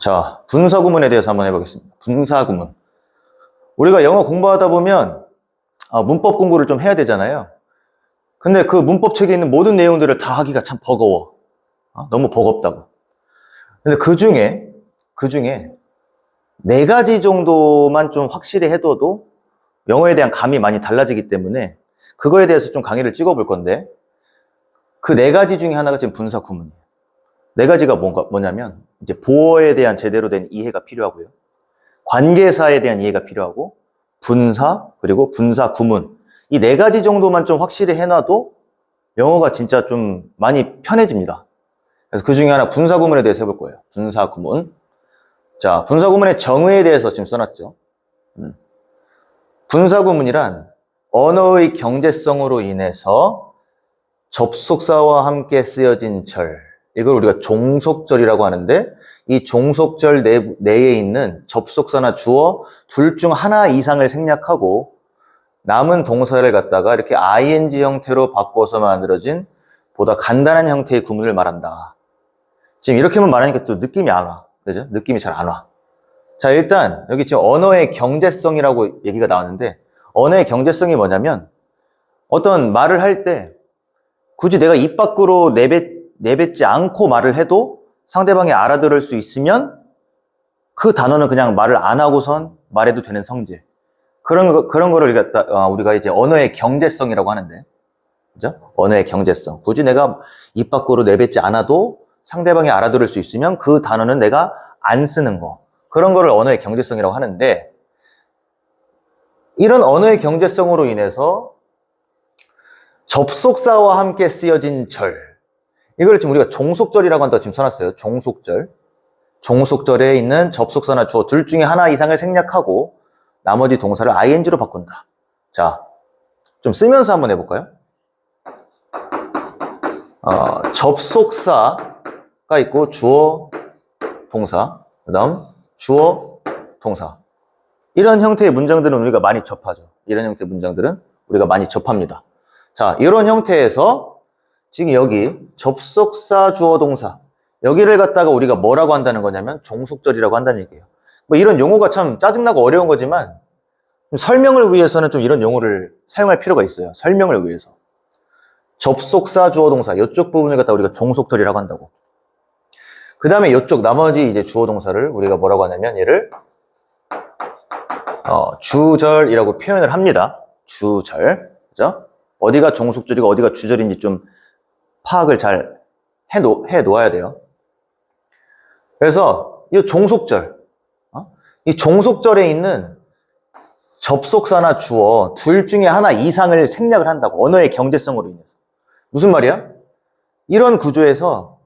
자, 분사구문에 대해서 한번 해보겠습니다. 분사구문. 우리가 영어 공부하다 보면 문법 공부를 좀 해야 되잖아요. 근데 그 문법책에 있는 모든 내용들을 다 하기가 참 버거워. 너무 버겁다고. 근데 그 중에 네 가지 정도만 좀 확실히 해둬도 영어에 대한 감이 많이 달라지기 때문에 그거에 대해서 좀 강의를 찍어볼 건데, 그 네 가지 중에 하나가 지금 분사구문이에요. 네 가지가 뭐냐면, 이제 보어에 대한 제대로 된 이해가 필요하고요. 관계사에 대한 이해가 필요하고, 분사, 그리고 분사구문. 이 네 가지 정도만 좀 확실히 해놔도 영어가 진짜 좀 많이 편해집니다. 그래서 그 중에 하나 분사구문에 대해서 해볼 거예요. 분사구문. 자, 분사구문의 정의에 대해서 지금 써놨죠. 분사구문이란 언어의 경제성으로 인해서 접속사와 함께 쓰여진 절, 이걸 우리가 종속절이라고 하는데, 이 종속절 내에 있는 접속사나 주어 둘 중 하나 이상을 생략하고 남은 동사를 갖다가 이렇게 ing 형태로 바꿔서 만들어진 보다 간단한 형태의 구문을 말한다. 지금 이렇게만 말하니까 또 느낌이 안 와. 그죠? 느낌이 잘 안 와. 자, 일단 여기 지금 언어의 경제성이라고 얘기가 나왔는데, 언어의 경제성이 뭐냐면, 어떤 말을 할 때 굳이 내가 입 밖으로 내뱉지 않고 말을 해도 상대방이 알아들을 수 있으면 그 단어는 그냥 말을 안 하고선 말해도 되는 성질. 그런 거를 우리가 이제 언어의 경제성이라고 하는데, 그죠? 언어의 경제성. 굳이 내가 입 밖으로 내뱉지 않아도 상대방이 알아들을 수 있으면 그 단어는 내가 안 쓰는 거. 그런 거를 언어의 경제성이라고 하는데, 이런 언어의 경제성으로 인해서 접속사와 함께 쓰여진 절, 이걸 지금 우리가 종속절이라고 한다고 지금 써놨어요. 종속절. 종속절에 있는 접속사나 주어 둘 중에 하나 이상을 생략하고 나머지 동사를 ing로 바꾼다. 자, 좀 쓰면서 한번 해볼까요? 접속사가 있고 주어, 동사, 그 다음 주어, 동사. 이런 형태의 문장들은 우리가 많이 접하죠. 이런 형태의 문장들은 우리가 많이 접합니다. 자, 이런 형태에서 지금 여기 접속사, 주어, 동사, 여기를 갖다가 우리가 뭐라고 한다는 거냐면 종속절이라고 한다는 얘기예요. 뭐 이런 용어가 참 짜증나고 어려운 거지만 설명을 위해서는 좀 이런 용어를 사용할 필요가 있어요. 설명을 위해서. 접속사, 주어, 동사, 이쪽 부분을 갖다가 우리가 종속절이라고 한다고. 그 다음에 이쪽 나머지 이제 주어, 동사를 우리가 뭐라고 하냐면 얘를 주절이라고 표현을 합니다. 주절. 그죠? 어디가 종속절이고 어디가 주절인지 좀 파악을 잘 해 놓아야 돼요. 그래서 이 종속절, 이 종속절에 있는 접속사나 주어 둘 중에 하나 이상을 생략을 한다고. 언어의 경제성으로 인해서. 무슨 말이야? 이런 구조에서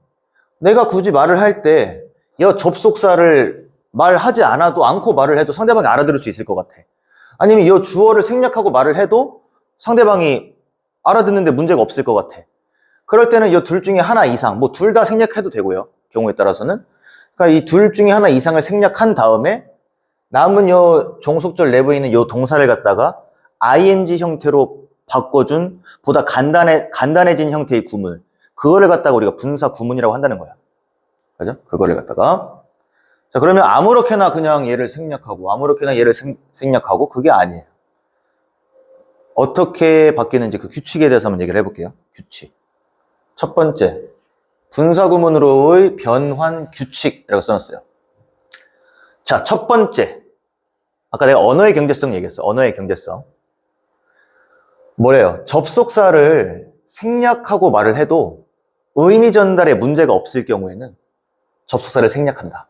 내가 굳이 말을 할 때 이 접속사를 말하지 않고 말을 해도 상대방이 알아들을 수 있을 것 같아. 아니면 이 주어를 생략하고 말을 해도 상대방이 알아듣는데 문제가 없을 것 같아. 그럴 때는 이 둘 중에 하나 이상, 뭐 둘 다 생략해도 되고요. 경우에 따라서는. 그러니까 이 둘 중에 하나 이상을 생략한 다음에 남은 요 종속절 내부에 있는 요 동사를 갖다가 ing 형태로 바꿔준 보다 간단해진 형태의 구문. 그거를 갖다가 우리가 분사 구문이라고 한다는 거야. 그죠? 그거를 갖다가. 자, 그러면 아무렇게나 그냥 얘를 생략하고 아무렇게나 얘를 생략하고 그게 아니에요. 어떻게 바뀌는지 그 규칙에 대해서 한번 얘기를 해볼게요. 규칙. 첫 번째, 분사구문으로의 변환 규칙이라고 써놨어요. 자, 첫 번째. 아까 내가 언어의 경제성 얘기했어. 언어의 경제성. 뭐래요? 접속사를 생략하고 말을 해도 의미 전달에 문제가 없을 경우에는 접속사를 생략한다.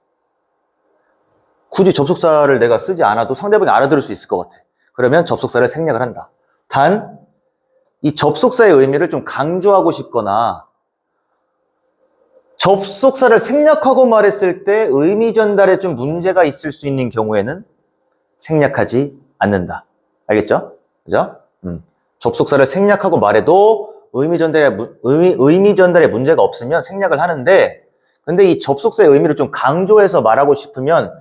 굳이 접속사를 내가 쓰지 않아도 상대방이 알아들을 수 있을 것 같아. 그러면 접속사를 생략을 한다. 단, 이 접속사의 의미를 좀 강조하고 싶거나 접속사를 생략하고 말했을 때 의미 전달에 좀 문제가 있을 수 있는 경우에는 생략하지 않는다. 알겠죠? 그죠? 접속사를 생략하고 말해도 의미 전달에 문제가 없으면 생략을 하는데, 근데 이 접속사의 의미를 좀 강조해서 말하고 싶으면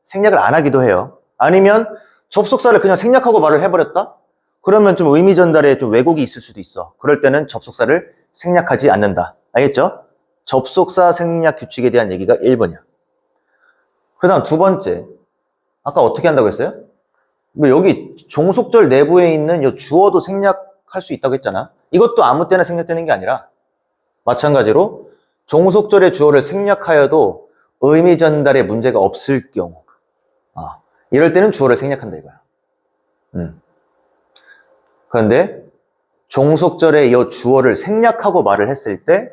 생략을 안 하기도 해요. 아니면 접속사를 그냥 생략하고 말을 해버렸다? 그러면 좀 의미 전달에 좀 왜곡이 있을 수도 있어. 그럴 때는 접속사를 생략하지 않는다. 알겠죠? 접속사 생략 규칙에 대한 얘기가 1번이야. 그 다음 두 번째. 아까 어떻게 한다고 했어요? 뭐 여기 종속절 내부에 있는 이 주어도 생략할 수 있다고 했잖아. 이것도 아무 때나 생략되는 게 아니라 마찬가지로 종속절의 주어를 생략하여도 의미 전달에 문제가 없을 경우 이럴 때는 주어를 생략한다 이거야. 그런데 종속절의 이 주어를 생략하고 말을 했을 때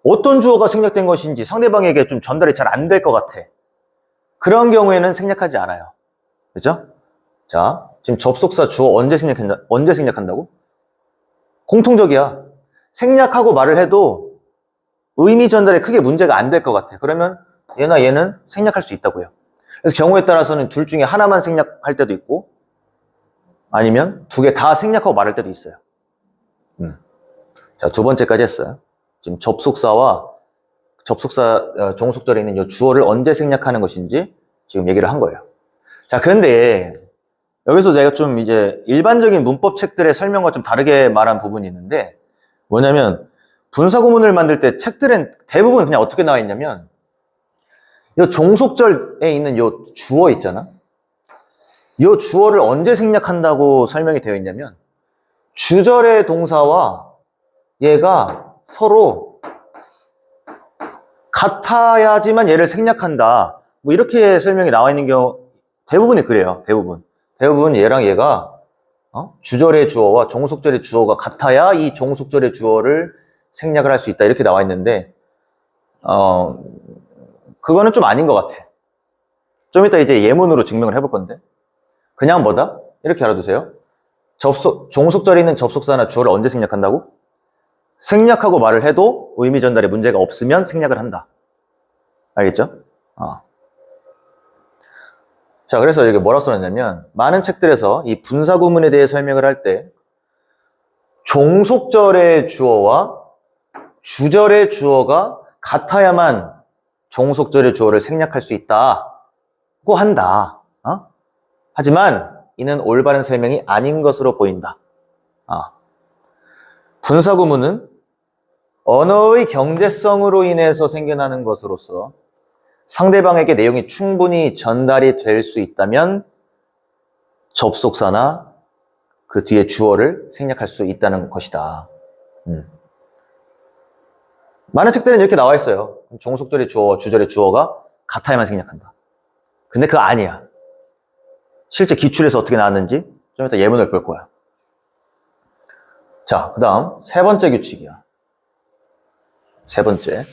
어떤 주어가 생략된 것인지 상대방에게 좀 전달이 잘 안 될 것 같아. 그런 경우에는 생략하지 않아요. 그죠? 자, 지금 접속사 주어 언제 생략한다고? 공통적이야. 생략하고 말을 해도 의미 전달에 크게 문제가 안 될 것 같아. 그러면 얘나 얘는 생략할 수 있다고요. 그래서 경우에 따라서는 둘 중에 하나만 생략할 때도 있고 아니면 두 개 다 생략하고 말할 때도 있어요. 자, 두 번째까지 했어요. 지금 접속사 종속절에 있는 이 주어를 언제 생략하는 것인지 지금 얘기를 한 거예요. 자, 그런데 여기서 내가 좀 이제 일반적인 문법 책들의 설명과 좀 다르게 말한 부분이 있는데 뭐냐면 분사구문을 만들 때 책들은 대부분 그냥 어떻게 나와 있냐면 이 종속절에 있는 이 주어 있잖아. 이 주어를 언제 생략한다고 설명이 되어 있냐면 주절의 동사와 얘가 서로 같아야지만 얘를 생략한다. 뭐 이렇게 설명이 나와 있는 경우 대부분이 그래요. 대부분 얘랑 얘가 주절의 주어와 종속절의 주어가 같아야 이 종속절의 주어를 생략을 할 수 있다. 이렇게 나와 있는데 그거는 좀 아닌 것 같아. 좀 이따 이제 예문으로 증명을 해볼 건데 그냥 뭐다? 이렇게 알아두세요. 종속절에 있는 접속사나 주어를 언제 생략한다고? 생략하고 말을 해도 의미 전달에 문제가 없으면 생략을 한다. 알겠죠? 자, 그래서 여기 뭐라고 써놨냐면 많은 책들에서 이 분사구문에 대해 설명을 할 때 종속절의 주어와 주절의 주어가 같아야만 종속절의 주어를 생략할 수 있다고 한다. 하지만 이는 올바른 설명이 아닌 것으로 보인다. 분사구문은 언어의 경제성으로 인해서 생겨나는 것으로서 상대방에게 내용이 충분히 전달이 될 수 있다면 접속사나 그 뒤에 주어를 생략할 수 있다는 것이다. 많은 책들은 이렇게 나와 있어요. 종속절의 주어, 주절의 주어가 같아야만 생략한다. 근데 그거 아니야. 실제 기출에서 어떻게 나왔는지 좀 이따 예문을 볼 거야. 자, 그 다음 세 번째 규칙이야. 세 번째.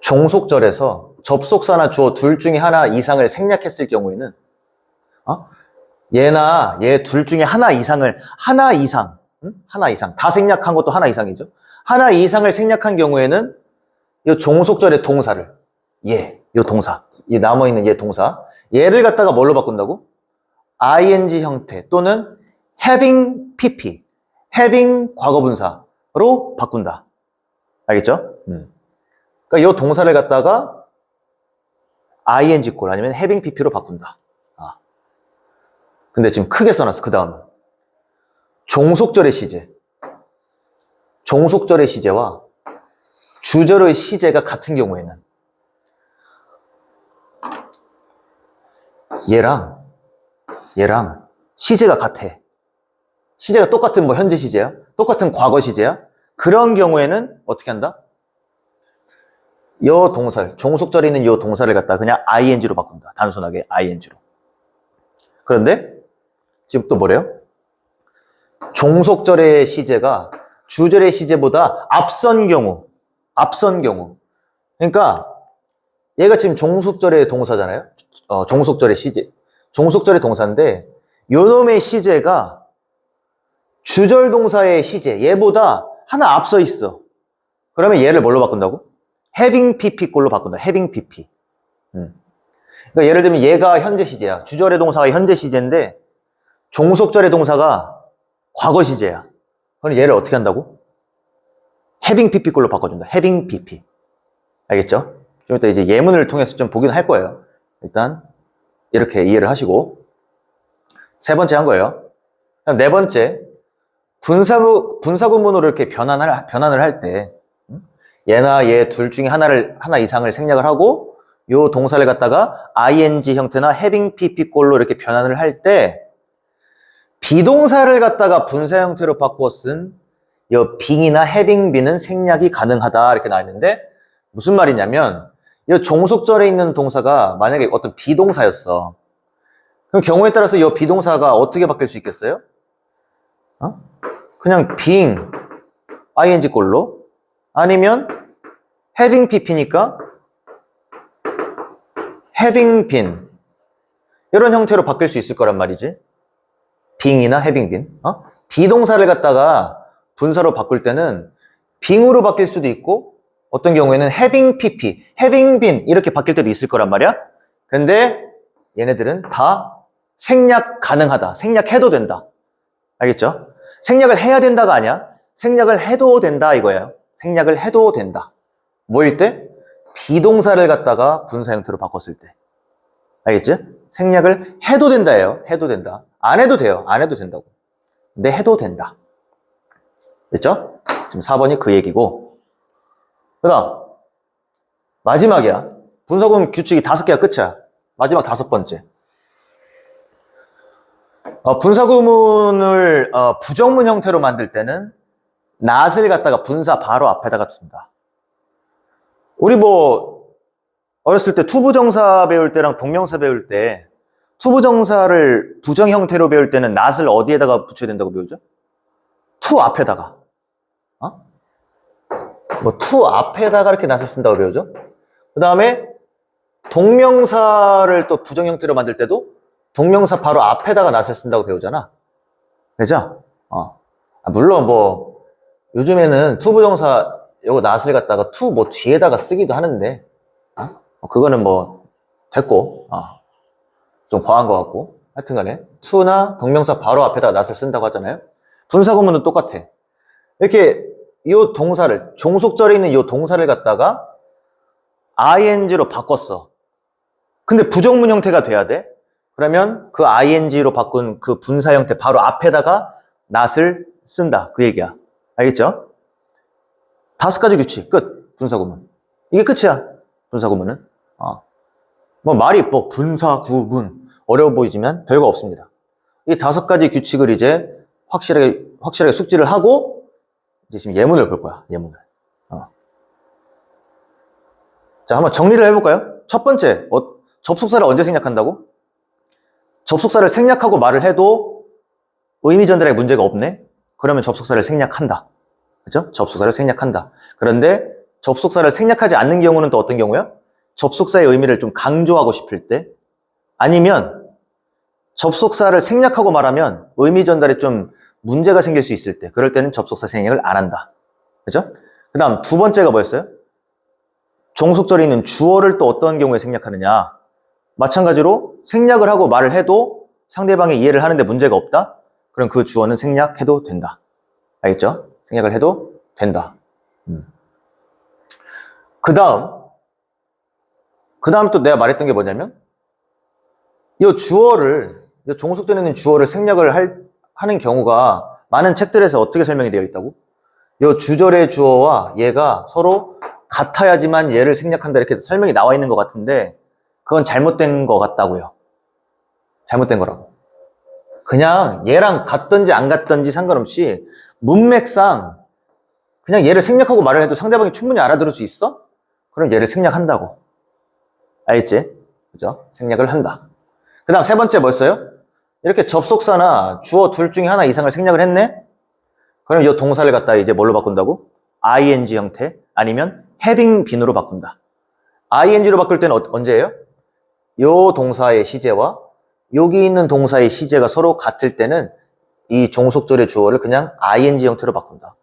종속절에서 접속사나 주어 둘 중에 하나 이상을 생략했을 경우에는 얘나 얘 둘 중에 하나 이상 다 생략한 것도 하나 이상이죠. 하나 이상을 생략한 경우에는 이 종속절의 동사를 이 동사, 이 남아있는 얘 동사 얘를 갖다가 뭘로 바꾼다고? ing 형태 또는 having pp, having 과거분사로 바꾼다. 알겠죠? 그러니까 이 동사를 갖다가 ing 꼴 아니면 having pp로 바꾼다. 근데 지금 크게 써놨어. 그 다음은 종속절의 시제와 주절의 시제가 같은 경우에는 얘랑 시제가 같아. 시제가 똑같은 뭐 현재 시제야? 똑같은 과거 시제야? 그런 경우에는 어떻게 한다? 요 동사를, 종속절에 있는 요 동사를 갖다 그냥 ing로 바꾼다. 단순하게 ing로. 그런데 지금 또 뭐래요? 종속절의 시제가 주절의 시제보다 앞선 경우. 그러니까 얘가 지금 종속절의 동사잖아요. 종속절의 시제. 종속절의 동사인데 요놈의 시제가 주절 동사의 시제, 얘보다 하나 앞서 있어. 그러면 얘를 뭘로 바꾼다고? having pp 꼴로 바꾼다. having pp. 그러니까 예를 들면 얘가 현재 시제야. 주절의 동사가 현재 시제인데 종속절의 동사가 과거 시제야. 그럼 얘를 어떻게 한다고? having pp 꼴로 바꿔준다. having pp. 알겠죠? 좀 이따 이제 예문을 통해서 좀 보긴 할 거예요. 일단 이렇게 이해를 하시고 세 번째 한 거예요. 그다음 네 번째 분사구문으로 이렇게 변환을 할 때 얘나 얘 둘 중에 하나 이상을 생략을 하고 요 동사를 갖다가 ing 형태나 having pp꼴로 이렇게 변환을 할 때 비동사를 갖다가 분사 형태로 바꾸어 쓴 요 being이나 having be는 생략이 가능하다 이렇게 나와 있는데 무슨 말이냐면 이 종속절에 있는 동사가 만약에 어떤 비동사였어. 그럼 경우에 따라서 이 비동사가 어떻게 바뀔 수 있겠어요? 그냥 being, ing꼴로 아니면 having pp니까 having been 이런 형태로 바뀔 수 있을 거란 말이지. being이나 having been. 비동사를 갖다가 분사로 바꿀 때는 being으로 바뀔 수도 있고 어떤 경우에는 having pp, having been 이렇게 바뀔 때도 있을 거란 말이야. 근데 얘네들은 다 생략 가능하다. 생략해도 된다. 알겠죠? 생략을 해야 된다가 아니야. 생략을 해도 된다 이거예요. 생략을 해도 된다. 뭐일 때? 비동사를 갖다가 분사 형태로 바꿨을 때. 알겠지? 생략을 해도 된다예요. 해도 된다. 안 해도 돼요. 안 해도 된다고. 근데 해도 된다. 됐죠? 지금 4번이 그 얘기고. 그 다음 마지막이야. 분사구문 규칙이 5개가 끝이야. 마지막 5번째. 분사구문을 부정문 형태로 만들 때는 not을 갖다가 분사 바로 앞에다가 둔다. 우리 어렸을 때 투부정사 배울 때랑 동명사 배울 때 투부정사를 부정 형태로 배울 때는 not을 어디에다가 붙여야 된다고 배우죠? to 앞에다가. to 앞에다가 이렇게 not을 쓴다고 배우죠? 그 다음에 동명사를 또 부정 형태로 만들 때도 동명사 바로 앞에다가 not을 쓴다고 배우잖아. 그죠? 물론 요즘에는 투부정사 요거 not을 갖다가 to 뒤에다가 쓰기도 하는데 그거는 됐고 좀 과한 것 같고 하여튼간에 to나 동명사 바로 앞에다가 not을 쓴다고 하잖아요. 분사구문은 똑같아. 이렇게 요 동사를 종속절에 있는 요 동사를 갖다가 ing로 바꿨어. 근데 부정문 형태가 돼야 돼. 그러면 그 ing로 바꾼 그 분사 형태 바로 앞에다가 not을 쓴다. 그 얘기야. 알겠죠? 5가지 규칙 끝. 분사구문. 이게 끝이야. 분사구문은. 말이 분사구문 어려워 보이지만 별거 없습니다. 이 5가지 규칙을 이제 확실하게 숙지를 하고 이제 지금 예문을 볼 거야. 예문을. 자, 한번 정리를 해볼까요? 첫 번째, 접속사를 언제 생략한다고? 접속사를 생략하고 말을 해도 의미 전달에 문제가 없네? 그러면 접속사를 생략한다. 그죠? 접속사를 생략한다. 그런데 접속사를 생략하지 않는 경우는 또 어떤 경우야? 접속사의 의미를 좀 강조하고 싶을 때 아니면 접속사를 생략하고 말하면 의미 전달에 좀 문제가 생길 수 있을 때 그럴 때는 접속사 생략을 안 한다. 그죠? 그 다음 2번째가 뭐였어요? 종속절에 있는 주어를 또 어떤 경우에 생략하느냐? 마찬가지로 생략을 하고 말을 해도 상대방이 이해를 하는데 문제가 없다? 그럼 그 주어는 생략해도 된다. 알겠죠? 생략을 해도 된다. 그 다음 또 내가 말했던 게 뭐냐면 이 종속절에 있는 주어를 생략을 하는 경우가 많은 책들에서 어떻게 설명이 되어 있다고? 이 주절의 주어와 얘가 서로 같아야지만 얘를 생략한다 이렇게 설명이 나와 있는 것 같은데 그건 잘못된 것 같다고요. 잘못된 거라고. 그냥 얘랑 같든지 안 같든지 상관없이 문맥상 그냥 얘를 생략하고 말을 해도 상대방이 충분히 알아들을 수 있어? 그럼 얘를 생략한다고. 알겠지? 그죠? 생략을 한다. 그 다음 3번째 뭐였어요? 이렇게 접속사나 주어 둘 중에 하나 이상을 생략을 했네? 그럼 이 동사를 갖다 이제 뭘로 바꾼다고? ing 형태 아니면 having been으로 바꾼다. ing로 바꿀 때는 언제예요? 요 동사의 시제와 여기 있는 동사의 시제가 서로 같을 때는 이 종속절의 주어를 그냥 ing 형태로 바꾼다.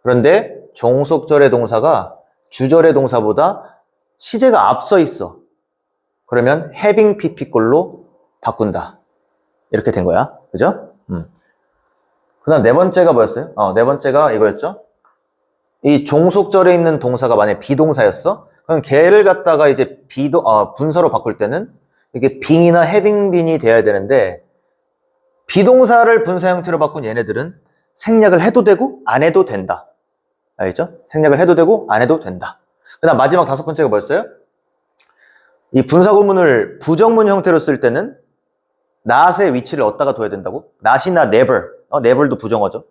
그런데 종속절의 동사가 주절의 동사보다 시제가 앞서 있어. 그러면 having pp꼴로 바꾼다. 이렇게 된 거야. 그죠? 그 다음 4번째가 뭐였어요? 4번째가 이거였죠? 이 종속절에 있는 동사가 만약에 비동사였어? 그럼 걔를 갖다가 이제 분사로 바꿀 때는 이게 being이나 having been이 돼야 되는데 비동사를 분사 형태로 바꾼 얘네들은 생략을 해도 되고 안 해도 된다. 알겠죠? 생략을 해도 되고 안 해도 된다. 그 다음 마지막 5번째가 뭐였어요? 이 분사구문을 부정문 형태로 쓸 때는 not의 위치를 어디다가 둬야 된다고? not이나 never, never도 부정어죠.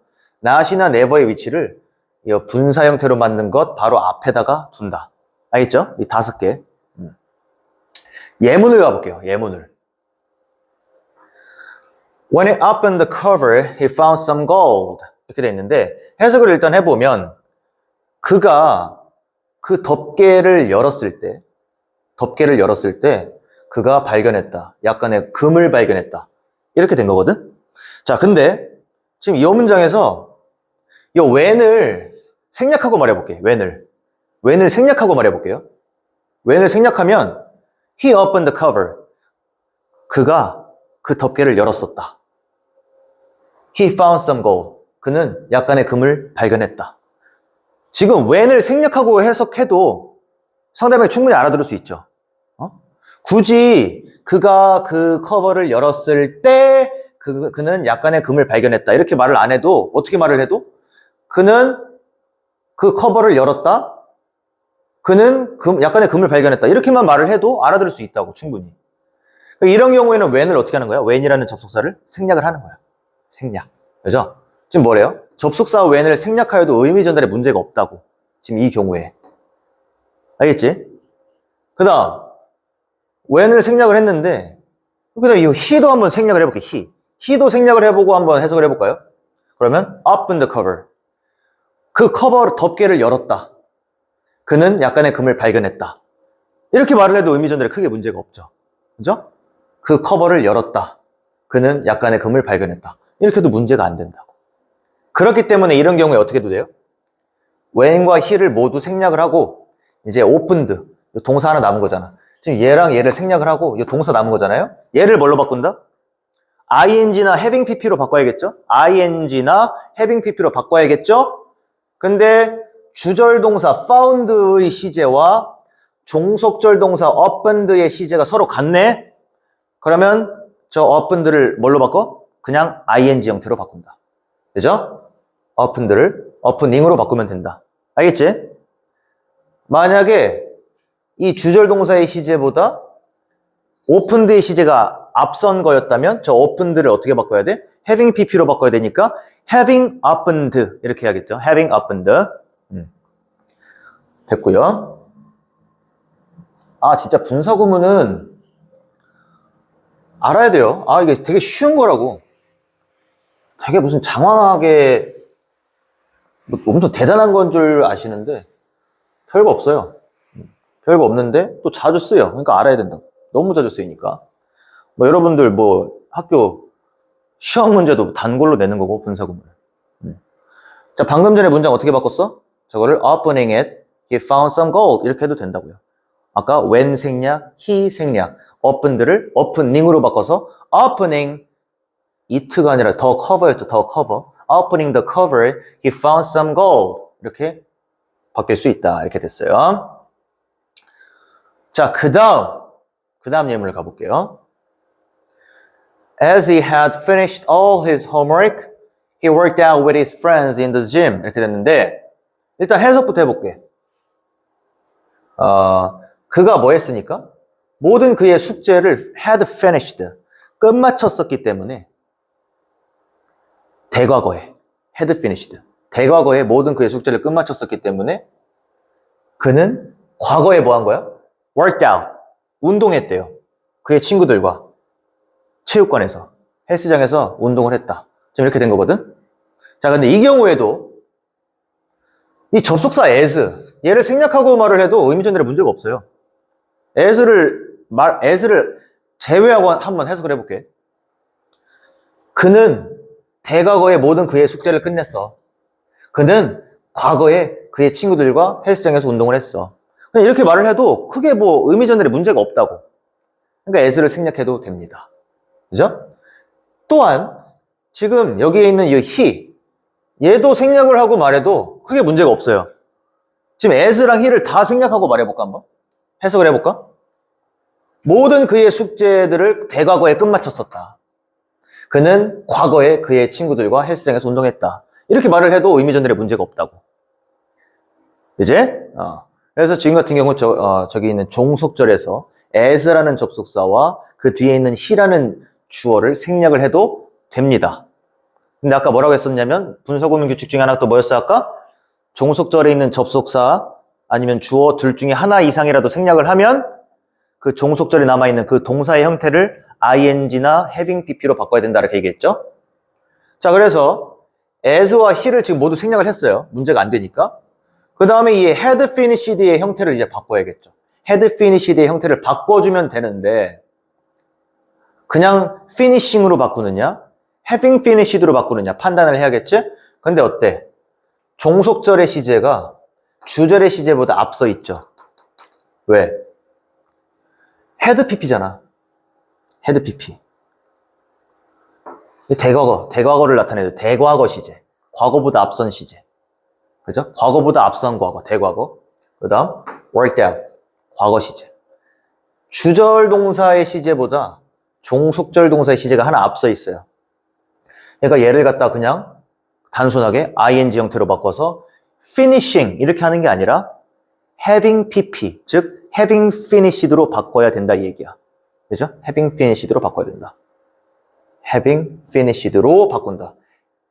not이나 never의 위치를 이 분사 형태로 만든 것 바로 앞에다가 둔다. 알겠죠? 이 5개. 예문을 가볼게요. 예문을. When he opened the cover, he found some gold. 이렇게 돼 있는데 해석을 일단 해보면 그가 그 덮개를 열었을 때 그가 발견했다. 약간의 금을 발견했다. 이렇게 된 거거든? 자, 근데 지금 이 문장에서 이 when을 생략하고 말해볼게요. when을 생략하고 말해볼게요. when을 생략하면 he opened the cover. 그가 그 덮개를 열었었다. He found some gold. 그는 약간의 금을 발견했다. 지금 when을 생략하고 해석해도 상대방이 충분히 알아들을 수 있죠. 굳이 그가 그 커버를 열었을 때 그는 약간의 금을 발견했다. 이렇게 말을 안 해도 어떻게 말을 해도 그는 그 커버를 열었다. 그는 약간의 금을 발견했다. 이렇게만 말을 해도 알아들을 수 있다고 충분히. 이런 경우에는 when을 어떻게 하는 거야? when이라는 접속사를 생략을 하는 거야. 생략. 그죠? 지금 뭐래요? 접속사 when을 생략하여도 의미 전달에 문제가 없다고. 지금 이 경우에. 알겠지? 그 다음 when을 생략을 했는데 그 다음 이 he도 한번 생략을 해볼게요. he도 생략을 해보고 한번 해석을 해볼까요? 그러면 open the cover. 그 커버 덮개를 열었다. 그는 약간의 금을 발견했다. 이렇게 말을 해도 의미 전달에 크게 문제가 없죠. 그죠? 그 커버를 열었다. 그는 약간의 금을 발견했다. 이렇게 해도 문제가 안 된다고. 그렇기 때문에 이런 경우에 어떻게 해도 돼요? when과 he를 모두 생략을 하고 이제 opened, 동사 하나 남은 거잖아. 지금 얘랑 얘를 생략을 하고 이 동사 남은 거잖아요. 얘를 뭘로 바꾼다? ing나 having pp로 바꿔야겠죠? ing나 having pp로 바꿔야겠죠? 근데 주절 동사 found의 시제와 종속절 동사 opened의 시제가 서로 같네? 그러면 저 opened를 뭘로 바꿔? 그냥 ing 형태로 바꾼다. 그죠? opened를 opening으로 바꾸면 된다. 알겠지? 만약에 이 주절 동사의 시제보다 opened의 시제가 앞선 거였다면 저 opened를 어떻게 바꿔야 돼? having pp로 바꿔야 되니까 having opened 이렇게 해야겠죠? having opened. 됐고요. 아, 진짜 분사구문은 알아야 돼요. 아, 이게 되게 쉬운 거라고. 되게 무슨 장황하게 엄청 대단한 건 줄 아시는데 별거 없어요. 별거 없는데 또 자주 쓰여. 그러니까 알아야 된다. 너무 자주 쓰이니까. 뭐 여러분들 뭐 학교 시험 문제도 단골로 내는 거고 분사구문. 자, 방금 전에 문장 어떻게 바꿨어? 저거를 opening it, he found some gold 이렇게 해도 된다고요. 아까 when 생략, he 생략, opened를 opening으로 바꿔서 opening it가 아니라 the cover였죠. the cover. opening the cover, he found some gold 이렇게 바뀔 수 있다. 이렇게 됐어요. 자, 그 다음 예문을 가볼게요. As he had finished all his homework, he worked out with his friends in the gym. 이렇게 됐는데, 일단 해석부터 해볼게. 그가 뭐 했으니까? 모든 그의 숙제를 had finished, 끝마쳤었기 때문에, 대과거에, had finished, 대과거에 모든 그의 숙제를 끝마쳤었기 때문에, 그는 과거에 뭐 한 거야? worked out, 운동했대요. 그의 친구들과 체육관에서, 헬스장에서 운동을 했다. 지금 이렇게 된 거거든? 자, 근데 이 경우에도 이 접속사 as, 얘를 생략하고 말을 해도 의미 전달에 문제가 없어요. as를 제외하고 한번 해석을 해볼게. 그는 대과거에 모든 그의 숙제를 끝냈어. 그는 과거에 그의 친구들과 헬스장에서 운동을 했어. 그냥 이렇게 말을 해도 크게 뭐 의미 전달에 문제가 없다고. 그러니까 as를 생략해도 됩니다. 그죠? 또한 지금 여기에 있는 이 he, 얘도 생략을 하고 말해도 크게 문제가 없어요. 지금 as랑 he를 다 생략하고 말해볼까 한번? 해석을 해볼까? 모든 그의 숙제들을 대과거에 끝마쳤었다. 그는 과거에 그의 친구들과 헬스장에서 운동했다. 이렇게 말을 해도 의미 전달에 문제가 없다고. 이제? 그래서 지금 같은 경우 저기 있는 종속절에서 as라는 접속사와 그 뒤에 있는 he라는 주어를 생략을 해도 됩니다. 근데 아까 뭐라고 했었냐면 분사구문 규칙 중에 하나가 또 뭐였어 아까? 종속절에 있는 접속사 아니면 주어 둘 중에 하나 이상이라도 생략을 하면 그 종속절에 남아있는 그 동사의 형태를 ing나 having pp로 바꿔야 된다 이렇게 얘기했죠. 자, 그래서 as와 he를 지금 모두 생략을 했어요. 문제가 안 되니까. 그 다음에 이 had finished의 형태를 이제 바꿔야겠죠. had finished의 형태를 바꿔주면 되는데 그냥 finishing으로 바꾸느냐 having finished로 바꾸느냐 판단을 해야겠지? 근데 어때? 종속절의 시제가 주절의 시제보다 앞서 있죠. 왜? had pp잖아. had pp. 대과거를 나타내도 대과거 시제. 과거보다 앞선 시제. 그죠? 과거보다 앞선 과거, 대과거. 그 다음, worked out. 과거 시제. 주절 동사의 시제보다 종속절 동사의 시제가 하나 앞서 있어요. 그러니까 얘를 갖다 그냥 단순하게 ing 형태로 바꿔서 finishing 이렇게 하는 게 아니라 having pp, 즉 having finished로 바꿔야 된다 이 얘기야. 그죠? having finished로 바꿔야 된다. having finished로 바꾼다.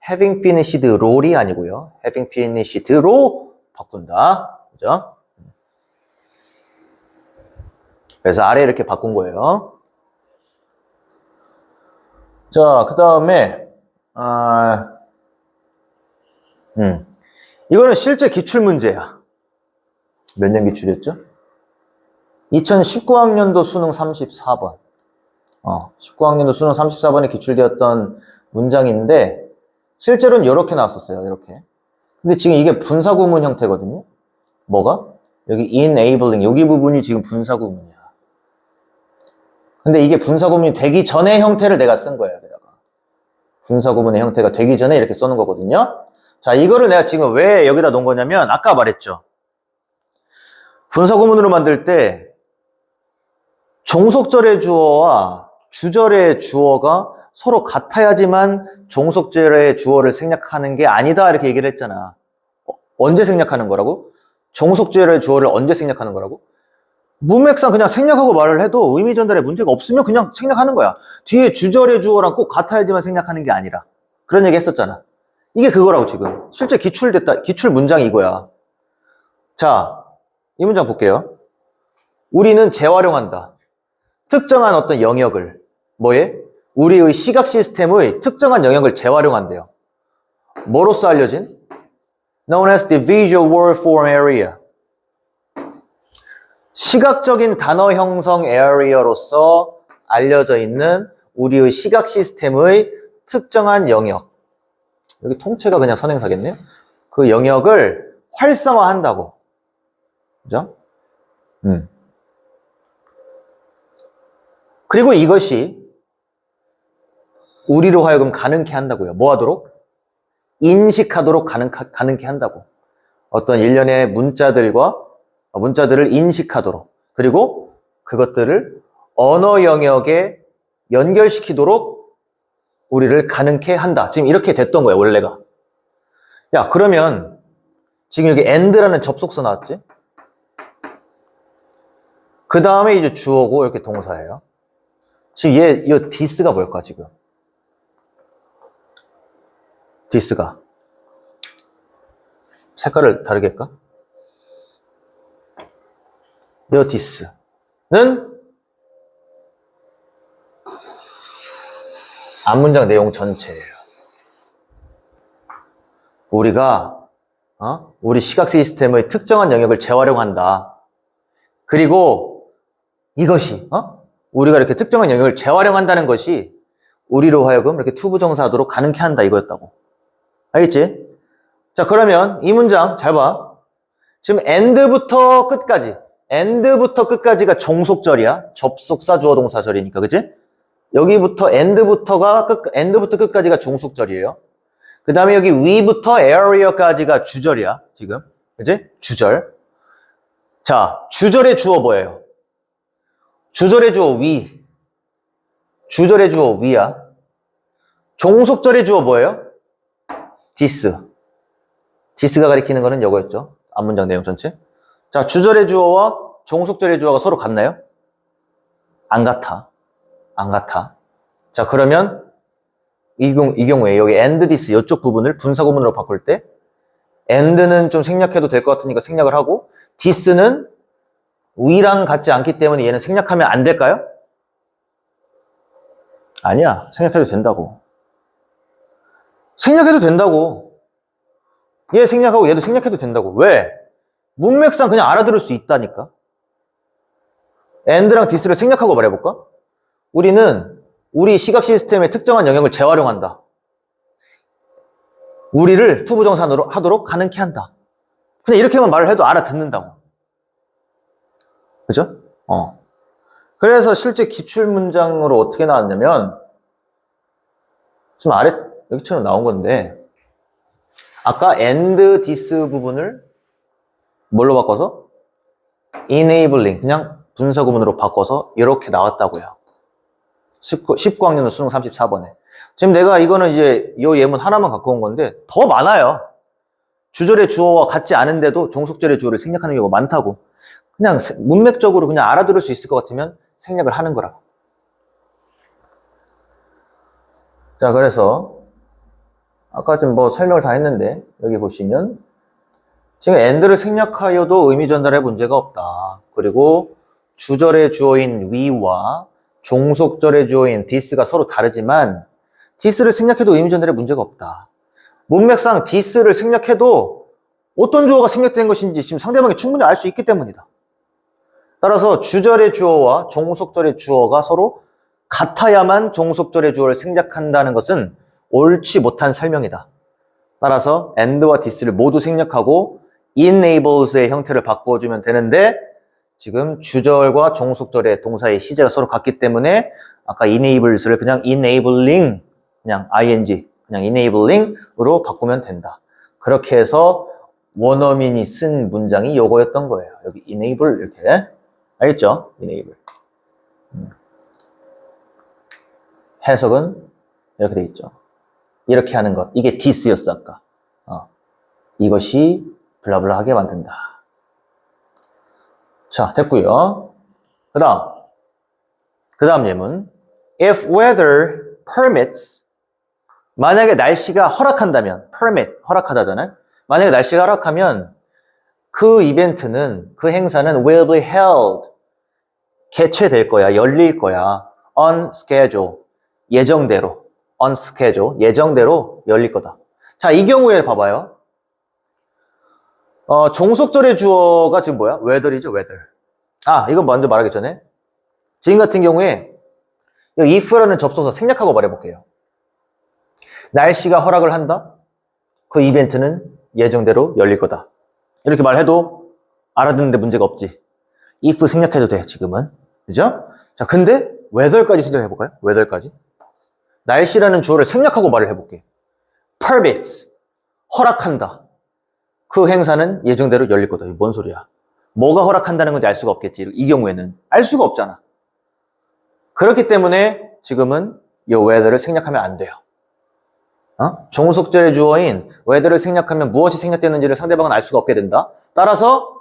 having finished 롤이 아니고요. having finished로 바꾼다. 그죠? 그래서 아래 이렇게 바꾼 거예요. 자, 그 다음에 이거는 실제 기출문제야. 몇 년 기출이었죠? 2019학년도 수능 34번. 19학년도 수능 34번에 기출되었던 문장인데 실제로는 이렇게 나왔었어요. 이렇게. 근데 지금 이게 분사구문 형태거든요. 뭐가? 여기 enabling 여기 부분이 지금 분사구문이야. 근데 이게 분사구문이 되기 전의 형태를 내가 쓴 거예요. 내가. 분사구문의 형태가 되기 전에 이렇게 써놓은 거거든요. 자, 이거를 내가 지금 왜 여기다 놓은 거냐면 아까 말했죠. 분사구문으로 만들 때 종속절의 주어와 주절의 주어가 서로 같아야지만 종속절의 주어를 생략하는 게 아니다 이렇게 얘기를 했잖아. 언제 생략하는 거라고? 종속절의 주어를 언제 생략하는 거라고? 문맥상 그냥 생략하고 말을 해도 의미 전달에 문제가 없으면 그냥 생략하는 거야. 뒤에 주절의 주어랑 꼭 같아야지만 생략하는 게 아니라. 그런 얘기 했었잖아. 이게 그거라고 지금. 실제 기출 문장이 이거야. 자, 이 문장 볼게요. 우리는 재활용한다. 특정한 어떤 영역을. 뭐에? 우리의 시각 시스템의 특정한 영역을 재활용한대요. 뭐로써 알려진? Known as the Visual Word Form Area. 시각적인 단어 형성 에어리어로서 알려져 있는 우리의 시각 시스템의 특정한 영역. 여기 통째가 그냥 선행사겠네요. 그 영역을 활성화한다고. 그죠? 그리고 이것이 우리로 하여금 가능케 한다고요. 뭐 하도록? 인식하도록 가능케 한다고. 어떤 일련의 문자들을 인식하도록. 그리고 그것들을 언어 영역에 연결시키도록 우리를 가능케 한다. 지금 이렇게 됐던 거예요, 원래가. 야, 그러면 지금 여기 and라는 접속사 나왔지? 그 다음에 이제 주어고 이렇게 동사예요. 지금 이 this가 뭘까, 지금? this가. 색깔을 다르게 할까? 이 this는 앞문장 내용 전체예요. 우리가 우리 시각 시스템의 특정한 영역을 재활용한다. 그리고 이것이 우리가 이렇게 특정한 영역을 재활용한다는 것이 우리로 하여금 이렇게 투부정사하도록 가능케 한다 이거였다고. 알겠지? 자, 그러면 이 문장 잘 봐. 지금 end부터 끝까지가 종속절이야. 접속사 주어 동사 절이니까, 그치? 여기부터 end부터 끝까지가 종속절이에요. 그 다음에 여기 위부터 area까지가 주절이야, 지금. 그치? 주절. 자, 주절의 주어 뭐예요? 주절의 주어 위. 주절의 주어 위야. 종속절의 주어 뭐예요? this가 가리키는 거는 이거였죠. 앞문장 내용 전체. 자, 주절의 주어와 종속절의 주어가 서로 같나요? 안 같아. 안 같아. 자, 그러면 이 경우에 여기 and this 이쪽 부분을 분사구문으로 바꿀 때 and는 좀 생략해도 될 것 같으니까 생략을 하고 this는 we랑 같지 않기 때문에 얘는 생략하면 안 될까요? 아니야. 생략해도 된다고. 생략해도 된다고. 얘 생략하고 얘도 생략해도 된다고. 왜? 문맥상 그냥 알아들을 수 있다니까. and랑 this를 생략하고 말해볼까? 우리는 우리 시각 시스템의 특정한 영역을 재활용한다. 우리를 투부정사로 하도록 가능케 한다. 그냥 이렇게만 말을 해도 알아듣는다고. 그죠? 그래서 실제 기출문장으로 어떻게 나왔냐면, 지금 아래, 여기처럼 나온 건데, 아까 and this 부분을 뭘로 바꿔서? enabling, 그냥 분사구문으로 바꿔서 이렇게 나왔다고요. 19학년 수능 34번에. 지금 내가 이거는 이제 이 예문 하나만 갖고 온 건데 더 많아요. 주절의 주어와 같지 않은데도 종속절의 주어를 생략하는 경우가 많다고. 그냥 문맥적으로 그냥 알아들을 수 있을 것 같으면 생략을 하는 거라고. 자, 그래서 아까 좀 뭐 설명을 다 했는데 여기 보시면 지금 and를 생략하여도 의미 전달에 문제가 없다. 그리고 주절의 주어인 we와 종속절의 주어인 this가 서로 다르지만 this를 생략해도 의미 전달에 문제가 없다. 문맥상 this를 생략해도 어떤 주어가 생략된 것인지 지금 상대방이 충분히 알 수 있기 때문이다. 따라서 주절의 주어와 종속절의 주어가 서로 같아야만 종속절의 주어를 생략한다는 것은 옳지 못한 설명이다. 따라서 and와 this를 모두 생략하고 enables의 형태를 바꿔주면 되는데 지금 주절과 종속절의 동사의 시제가 서로 같기 때문에 아까 enables를 그냥 enabling, 그냥 ing, 그냥 enabling으로 바꾸면 된다. 그렇게 해서 원어민이 쓴 문장이 요거였던 거예요. 여기 enable 이렇게. 알겠죠? enable. 해석은 이렇게 돼 있죠. 이렇게 하는 것. 이게 this였어, 아까. 이것이 블라블라하게 만든다. 자, 됐고요. 그 다음 예문. If weather permits, 만약에 날씨가 허락한다면, permit, 허락하다잖아요. 만약에 날씨가 허락하면 그 이벤트는, 그 행사는 will be held, 개최될 거야, 열릴 거야. on schedule, 예정대로. on schedule, 예정대로 열릴 거다. 자, 이 경우에 봐봐요. 종속절의 주어가 지금 뭐야? weather이죠, weather. 이건 먼저 말하기 전에. 지금 같은 경우에, 여기 if라는 접속사 생략하고 말해볼게요. 날씨가 허락을 한다? 그 이벤트는 예정대로 열릴 거다. 이렇게 말해도 알아듣는데 문제가 없지. if 생략해도 돼, 지금은. 그죠? 자, 근데 weather까지 생각해볼까요? weather까지. 날씨라는 주어를 생략하고 말을 해볼게. permits, 허락한다. 그 행사는 예정대로 열릴 거다. 이게 뭔 소리야? 뭐가 허락한다는 건지 알 수가 없겠지. 이 경우에는 알 수가 없잖아. 그렇기 때문에 지금은 이 weather를 생략하면 안 돼요. 종속절의 주어인 weather를 생략하면 무엇이 생략되는지를 상대방은 알 수가 없게 된다. 따라서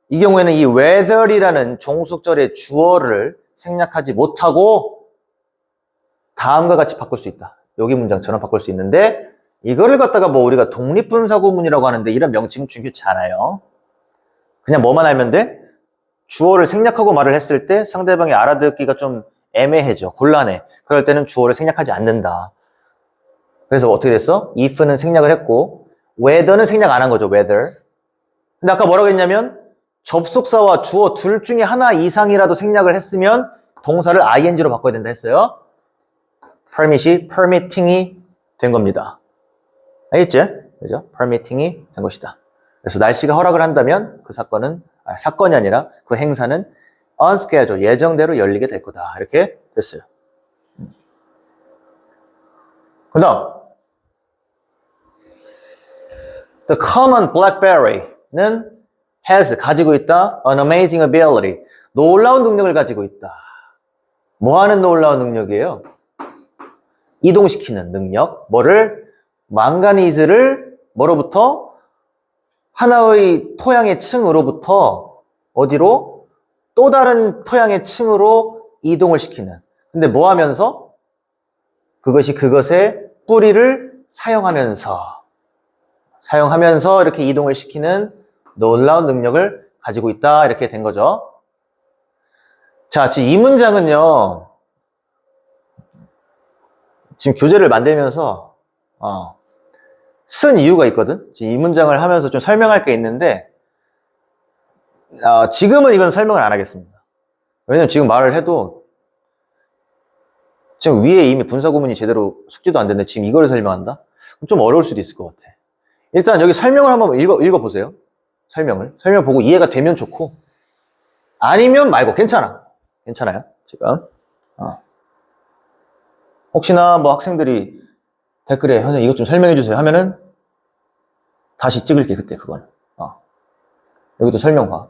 이 경우에는 이 weather이라는 종속절의 주어를 생략하지 못하고 다음과 같이 바꿀 수 있다. 여기 문장처럼 바꿀 수 있는데 이거를 갖다가 뭐 우리가 독립분사구문이라고 하는데 이런 명칭 중요치 않아요. 그냥 뭐만 알면 돼? 주어를 생략하고 말을 했을 때 상대방이 알아듣기가 좀 애매해져. 곤란해. 그럴 때는 주어를 생략하지 않는다. 그래서 어떻게 됐어? if는 생략을 했고 weather는 생략 안 한 거죠. weather. 근데 아까 뭐라고 했냐면 접속사와 주어 둘 중에 하나 이상이라도 생략을 했으면 동사를 ing로 바꿔야 된다 했어요. permit이 permitting이 된 겁니다. 알겠지? 그죠? permitting이 된 것이다. 그래서 날씨가 허락을 한다면 그 사건이 아니라 그 행사는 on schedule, 예정대로 열리게 될 거다. 이렇게 됐어요. 그 다음 The common blackberry는 has, 가지고 있다. An amazing ability, 놀라운 능력을 가지고 있다. 뭐 하는 놀라운 능력이에요? 이동시키는 능력. 뭐를? 망가니즈를 뭐로부터? 하나의 토양의 층으로부터 어디로? 또 다른 토양의 층으로 이동을 시키는. 근데 뭐 하면서? 그것이 그것의 뿌리를 사용하면서 이렇게 이동을 시키는 놀라운 능력을 가지고 있다. 이렇게 된 거죠. 자, 지금 이 문장은요, 지금 교재를 만들면서, 쓴 이유가 있거든? 지금 이 문장을 하면서 좀 설명할 게 있는데, 지금은 이건 설명을 안 하겠습니다. 왜냐면 지금 말을 해도, 지금 위에 이미 분사구문이 제대로 숙지도 안 됐는데, 지금 이거를 설명한다? 좀 어려울 수도 있을 것 같아. 일단 여기 설명을 한번 읽어보세요. 설명 보고 이해가 되면 좋고, 아니면 말고, 괜찮아요, 지금. 혹시나 뭐 학생들이 댓글에 선생님 이것 좀 설명해 주세요 하면은 다시 찍을게 그때 그건. 여기도 설명 봐.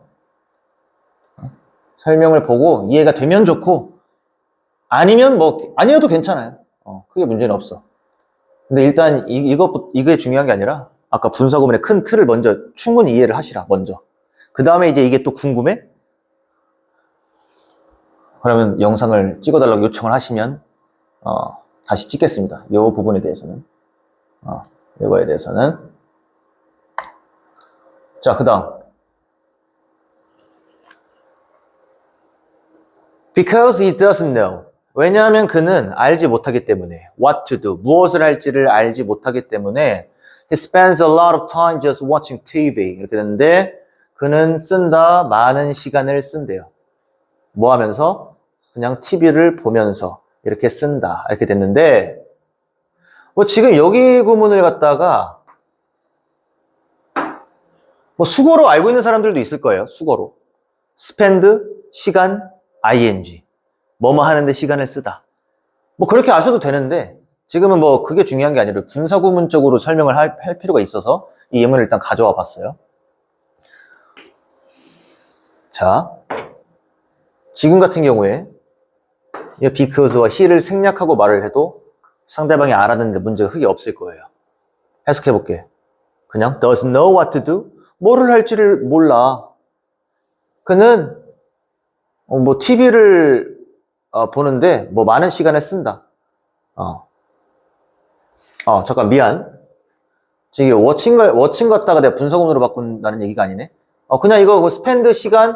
설명을 보고 이해가 되면 좋고 아니면 뭐 아니어도 괜찮아요. 크게 문제는 없어. 근데 일단 이게 중요한 게 아니라 아까 분사구문의 큰 틀을 먼저 충분히 이해를 하시라 먼저. 그 다음에 이제 이게 또 궁금해? 그러면 영상을 찍어달라고 요청을 하시면 다시 찍겠습니다. 이 부분에 대해서는. 이거에 대해서는. 자, 그 다음. Because he doesn't know. 왜냐하면 그는 알지 못하기 때문에. What to do. 무엇을 할지를 알지 못하기 때문에. He spends a lot of time just watching TV. 이렇게 되는데, 그는 쓴다. 많은 시간을 쓴대요. 뭐 하면서? 그냥 TV를 보면서. 이렇게 쓴다. 이렇게 됐는데, 뭐 지금 여기 구문을 갖다가, 뭐 수거로 알고 있는 사람들도 있을 거예요. 수거로. spend, 시간, ing. 뭐뭐 하는데 시간을 쓰다. 뭐 그렇게 아셔도 되는데, 지금은 뭐 그게 중요한 게 아니라 분사구문적으로 설명을 할 필요가 있어서 이 예문을 일단 가져와 봤어요. 자, 지금 같은 경우에 이 because와 he를 생략하고 말을 해도 상대방이 알아듣는데 문제가 크게 없을 거예요. 해석해 볼게. 그냥 doesn't know what to do. 뭐를 할지를 몰라. 그는 뭐 TV를 보는데 뭐 많은 시간을 쓴다. 잠깐 미안. 지금 워칭 갖다가 내가 분사구문으로 바꾼다는 얘기가 아니네. 그냥 이거 spend 시간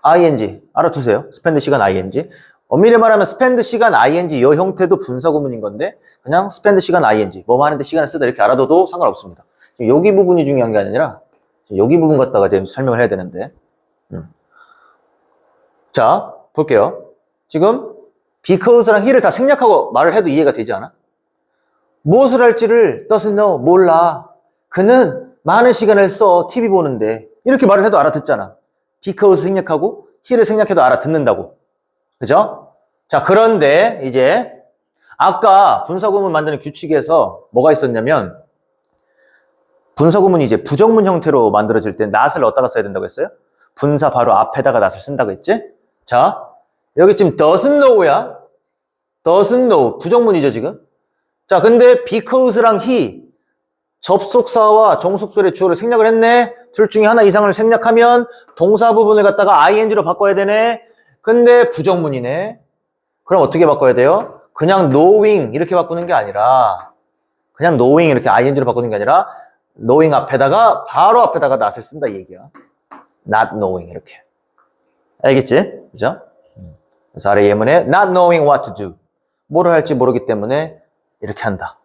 ing 알아두세요. spend 시간 ing. 엄밀히 말하면 spend 시간 ing 이 형태도 분사구문인 건데 그냥 spend 시간 ing 뭐 하는데 시간을 쓰다 이렇게 알아둬도 상관없습니다. 여기 부분이 중요한 게 아니라 여기 부분 갖다가 설명을 해야 되는데 자 볼게요. 지금 because랑 he를 다 생략하고 말을 해도 이해가 되지 않아? 무엇을 할지를 doesn't know 몰라. 그는 많은 시간을 써 TV 보는데 이렇게 말을 해도 알아듣잖아. because 생략하고 he를 생략해도 알아듣는다고. 그죠? 자, 그런데 이제 아까 분사구문 만드는 규칙에서 뭐가 있었냐면 분사구문이 이제 부정문 형태로 만들어질 때 not을 어디다가 써야 된다고 했어요? 분사 바로 앞에다가 not을 쓴다고 했지? 자, 여기 지금 doesn't know야. doesn't know 부정문이죠 지금. 자, 근데 because랑 he 접속사와 종속절의 주어를 생략을 했네. 둘 중에 하나 이상을 생략하면 동사 부분을 갖다가 ing로 바꿔야 되네. 근데 부정문이네. 그럼 어떻게 바꿔야 돼요? 그냥 knowing 이렇게 바꾸는 게 아니라 그냥 knowing 이렇게 ing로 바꾸는 게 아니라 knowing 앞에다가 바로 앞에다가 not을 쓴다 이 얘기야. not knowing 이렇게. 알겠지? 그죠? 그래서 아래 예문에 not knowing what to do. 뭐를 할지 모르기 때문에 이렇게 한다.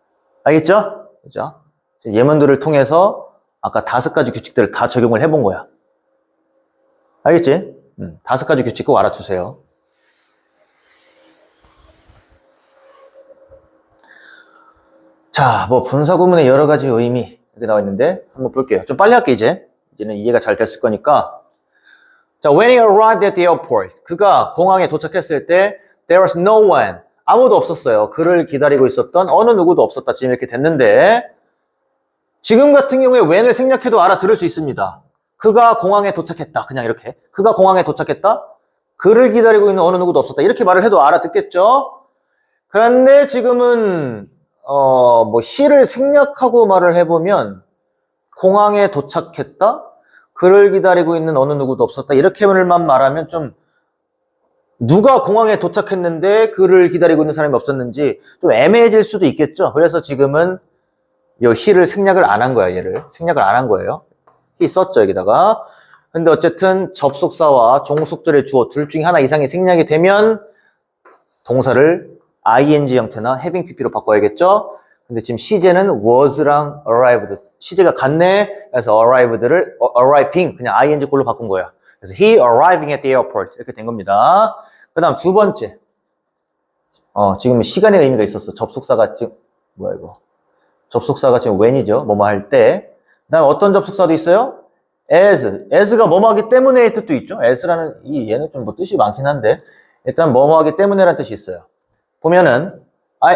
알겠죠? 그죠? 예문들을 통해서 아까 5가지 규칙들을 다 적용을 해본 거야. 알겠지? 5가지 규칙 꼭 알아두세요. 자, 뭐 분사구문의 여러 가지 의미 이렇게 나와 있는데 한번 볼게요. 좀 빨리 할게 이제는 이해가 잘 됐을 거니까. 자, when he arrived at the airport, 그가 공항에 도착했을 때 there was no one, 아무도 없었어요. 그를 기다리고 있었던 어느 누구도 없었다. 지금 이렇게 됐는데 지금 같은 경우에 when을 생략해도 알아들을 수 있습니다. 그가 공항에 도착했다. 그냥 이렇게. 그가 공항에 도착했다. 그를 기다리고 있는 어느 누구도 없었다. 이렇게 말을 해도 알아듣겠죠? 그런데 지금은 he를 생략하고 말을 해보면 공항에 도착했다. 그를 기다리고 있는 어느 누구도 없었다. 이렇게만 말하면 좀 누가 공항에 도착했는데 그를 기다리고 있는 사람이 없었는지 좀 애매해질 수도 있겠죠. 그래서 지금은 이 he를 생략을 안 한 거야. 얘를 생략을 안 한 거예요. he 썼죠 여기다가. 근데 어쨌든 접속사와 종속절의 주어 둘 중에 하나 이상이 생략이 되면 동사를 ing 형태나 having pp로 바꿔야겠죠. 근데 지금 시제는 was랑 arrived. 시제가 같네. 그래서 arrived를 arriving 그냥 ing 꼴로 바꾼 거야. 그래서 he arriving at the airport 이렇게 된 겁니다. 그 다음 두 번째. 지금 시간의 의미가 있었어. 접속사가 지금 뭐야 이거. 접속사가 지금 when이죠. 뭐뭐 할 때. 그 다음 어떤 접속사도 있어요? as가 뭐뭐 하기 때문에의 뜻도 있죠. as라는 얘는 좀 뭐 뜻이 많긴 한데 일단 뭐뭐 하기 때문에라는 뜻이 있어요. 보면은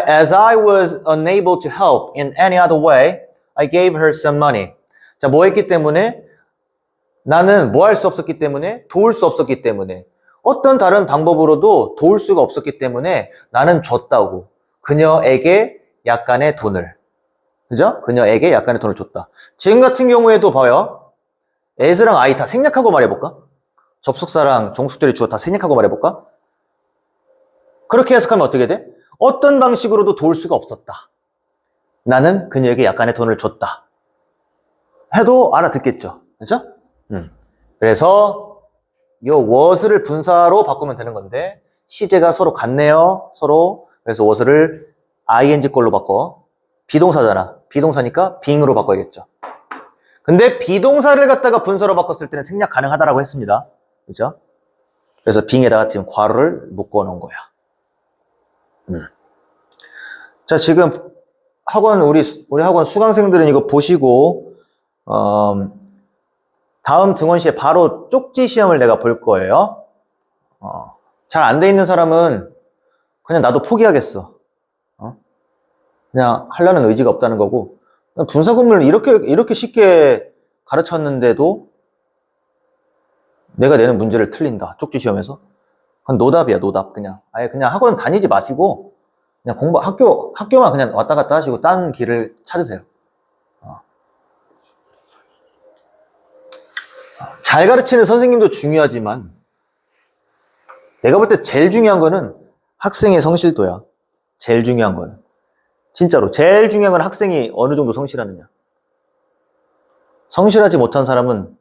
as I was unable to help in any other way, I gave her some money. 자, 뭐 했기 때문에? 나는 뭐 할 수 없었기 때문에? 도울 수 없었기 때문에. 어떤 다른 방법으로도 도울 수가 없었기 때문에 나는 줬다고. 그녀에게 약간의 돈을. 그죠? 그녀에게 약간의 돈을 줬다. 지금 같은 경우에도 봐요. as랑 I 다 생략하고 말해볼까? 접속사랑 종속절의 주어 다 생략하고 말해볼까? 그렇게 해석하면 어떻게 돼? 어떤 방식으로도 도울 수가 없었다. 나는 그녀에게 약간의 돈을 줬다. 해도 알아듣겠죠. 그렇죠? 그래서 이 was를 분사로 바꾸면 되는 건데 시제가 서로 같네요. 서로. 그래서 was를 ing 꼴로 바꿔. 비동사잖아. 비동사니까 being으로 바꿔야겠죠. 근데 비동사를 갖다가 분사로 바꿨을 때는 생략 가능하다라고 했습니다. 그죠? 그래서 being에다가 지금 괄호를 묶어 놓은 거야. 자, 지금 우리 학원 수강생들은 이거 보시고, 다음 등원시에 바로 쪽지 시험을 내가 볼 거예요. 잘 안 돼 있는 사람은 그냥 나도 포기하겠어. 그냥 하려는 의지가 없다는 거고, 분사구문을 이렇게 쉽게 가르쳤는데도 내가 내는 문제를 틀린다. 쪽지 시험에서. 그건 노답이야, 노답. 그냥. 아예 그냥 학원 다니지 마시고, 그냥 학교만 그냥 왔다 갔다 하시고, 딴 길을 찾으세요. 잘 가르치는 선생님도 중요하지만, 내가 볼 때 제일 중요한 거는 학생의 성실도야. 제일 중요한 거는. 진짜로. 제일 중요한 건 학생이 어느 정도 성실하느냐. 성실하지 못한 사람은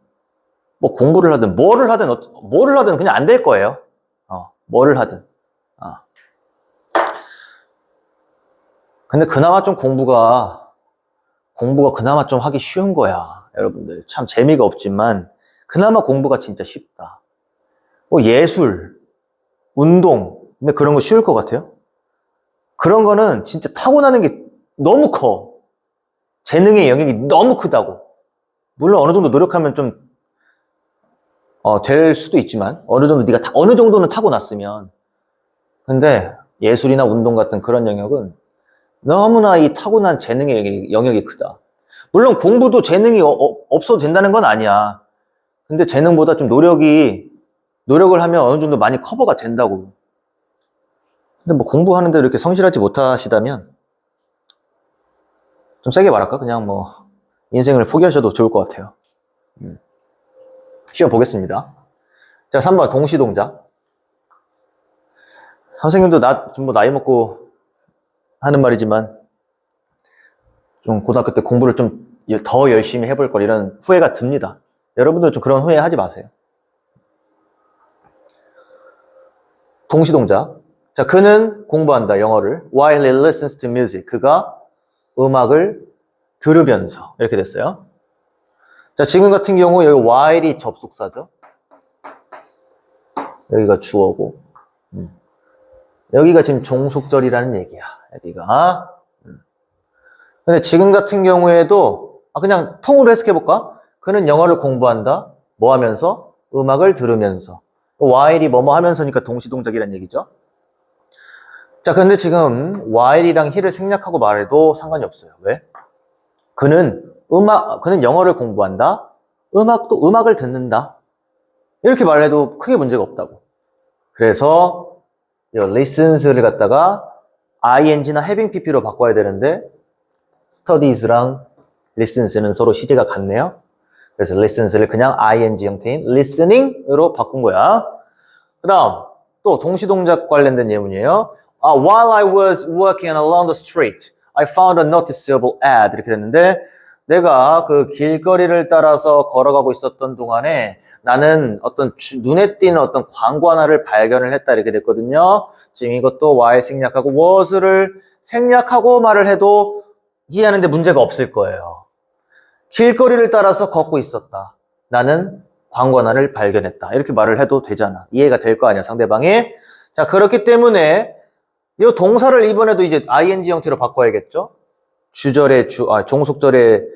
뭐 공부를 하든 뭐를 하든 그냥 안 될 거예요. 뭐를 하든. 근데 그나마 좀 공부가 그나마 좀 하기 쉬운 거야. 여러분들. 참 재미가 없지만 그나마 공부가 진짜 쉽다. 뭐 예술, 운동, 근데 그런 거 쉬울 것 같아요? 그런 거는 진짜 타고나는 게 너무 커. 재능의 영역이 너무 크다고. 물론 어느 정도 노력하면 좀 될 수도 있지만 어느 정도는 타고났으면. 근데 예술이나 운동 같은 그런 영역은 너무나 이 타고난 재능의 영역이 크다. 물론 공부도 재능이 없어도 된다는 건 아니야. 근데 재능보다 좀 노력을 하면 어느 정도 많이 커버가 된다고. 근데 뭐 공부하는데 이렇게 성실하지 못하시다면 좀 세게 말할까? 그냥 뭐 인생을 포기하셔도 좋을 것 같아요. 시험 보겠습니다. 자, 3번 동시동작. 선생님도 좀 나이 먹고 하는 말이지만 좀 고등학교 때 공부를 좀 더 열심히 해볼 걸 이런 후회가 듭니다. 여러분들 좀 그런 후회 하지 마세요. 동시동작. 자, 그는 공부한다, 영어를. While he listens to music. 그가 음악을 들으면서. 이렇게 됐어요. 자, 지금 같은 경우 여기 while이 접속사죠. 여기가 주어고. 여기가 지금 종속절이라는 얘기야. 여기가. 근데 지금 같은 경우에도 그냥 통으로 해석해볼까? 그는 영어를 공부한다. 뭐 하면서? 음악을 들으면서. while이 뭐뭐 하면서니까 동시동작이라는 얘기죠. 자, 근데 지금 while이랑 he를 생략하고 말해도 상관이 없어요. 왜? 그는 영어를 공부한다. 음악을 듣는다. 이렇게 말해도 크게 문제가 없다고. 그래서 이 listens를 갖다가 ing나 having pp로 바꿔야 되는데 studies랑 listens는 서로 시제가 같네요. 그래서 listens를 그냥 ing 형태인 listening으로 바꾼 거야. 그 다음 또 동시동작 관련된 예문이에요. While I was walking along the street, I found a noticeable ad. 이렇게 됐는데 내가 그 길거리를 따라서 걸어가고 있었던 동안에 나는 어떤 눈에 띄는 어떤 광고 하나를 발견을 했다. 이렇게 됐거든요. 지금 이것도 why 생략하고 was를 생략하고 말을 해도 이해하는데 문제가 없을 거예요. 길거리를 따라서 걷고 있었다. 나는 광고 하나를 발견했다. 이렇게 말을 해도 되잖아. 이해가 될 거 아니야, 상대방이. 자, 그렇기 때문에 이 동사를 이번에도 이제 ing 형태로 바꿔야겠죠? 종속절의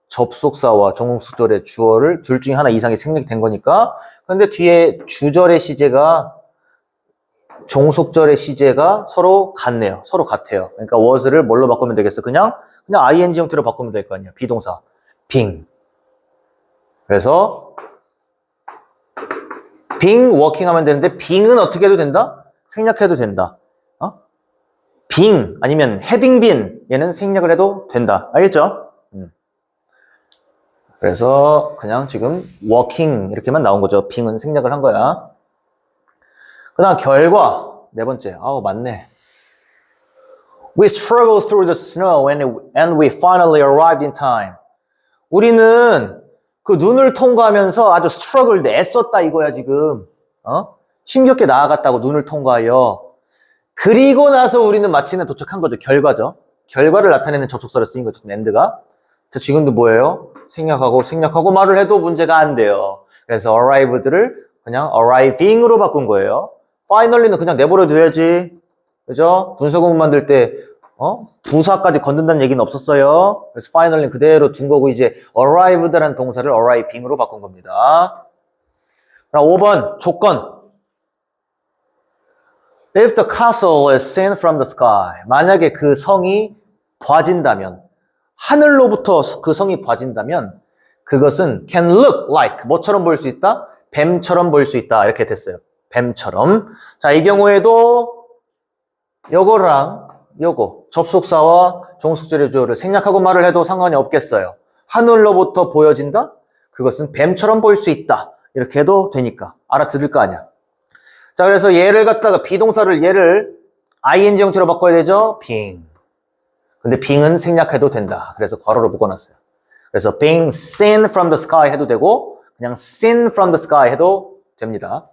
접속사와 종속절의 주어를 둘 중에 하나 이상이 생략이 된 거니까. 근데 뒤에 주절의 시제가 종속절의 시제가 서로 같네요. 서로 같아요. 그러니까 was를 뭘로 바꾸면 되겠어? 그냥 ing 형태로 바꾸면 될 거 아니야. 비동사. being. 그래서 being working 하면 되는데 being은 어떻게 해도 된다? 생략해도 된다. being 아니면 having been 얘는 생략을 해도 된다. 알겠죠? 그래서 그냥 지금 working 이렇게만 나온 거죠. being은 생략을 한 거야. 그 다음 결과 네 번째. 맞네. We struggled through the snow and we finally arrived in time. 우리는 그 눈을 통과하면서 아주 스트러글드 애썼다 이거야 지금. 힘겹게 나아갔다고 눈을 통과하여. 그리고 나서 우리는 마침내 도착한 거죠. 결과죠. 결과를 나타내는 접속사를 쓰인 거죠. end가. 자, 지금도 뭐예요? 생략하고 말을 해도 문제가 안 돼요. 그래서 arrived를 그냥 arriving으로 바꾼 거예요. finally는 그냥 내버려 둬야지. 그죠? 분사구문 만들 때 부사까지 건든다는 얘기는 없었어요. 그래서 finally 그대로 둔 거고 이제 arrived라는 동사를 arriving으로 바꾼 겁니다. 5번 조건. If the castle is seen from the sky. 만약에 그 성이 봐진다면, 하늘로부터 그 성이 봐진다면 그것은 can look like 뭐처럼 보일 수 있다? 뱀처럼 보일 수 있다. 이렇게 됐어요. 뱀처럼. 자, 이 경우에도 요거랑 요거 접속사와 종속절의 주어를 생략하고 말을 해도 상관이 없겠어요. 하늘로부터 보여진다? 그것은 뱀처럼 보일 수 있다. 이렇게 해도 되니까 알아들을 거 아니야. 자, 그래서 얘를 갖다가 비동사를 얘를 ing 형태로 바꿔야 되죠? being. 근데 being은 생략해도 된다. 그래서 괄호로 묶어놨어요. 그래서 being seen from the sky 해도 되고 그냥 seen from the sky 해도 됩니다.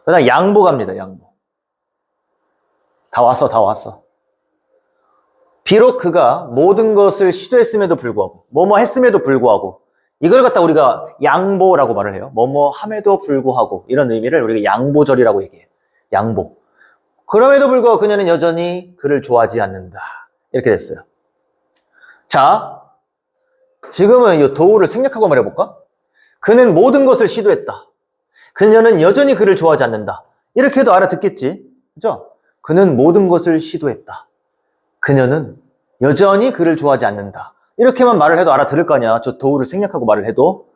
그다음 양보 갑니다. 양보. 다 왔어. 비록 그가 모든 것을 시도했음에도 불구하고 뭐뭐 했음에도 불구하고 이걸 갖다 우리가 양보라고 말을 해요. 뭐뭐 함에도 불구하고 이런 의미를 우리가 양보절이라고 얘기해요. 양보. 그럼에도 불구하고 그녀는 여전히 그를 좋아하지 않는다. 이렇게 됐어요. 자, 지금은 이 도우를 생략하고 말해볼까? 그는 모든 것을 시도했다. 그녀는 여전히 그를 좋아하지 않는다. 이렇게 해도 알아듣겠지. 그죠? 그는 모든 것을 시도했다. 그녀는 여전히 그를 좋아하지 않는다. 이렇게만 말을 해도 알아들을 거 아니야. 저 도우를 생략하고 말을 해도.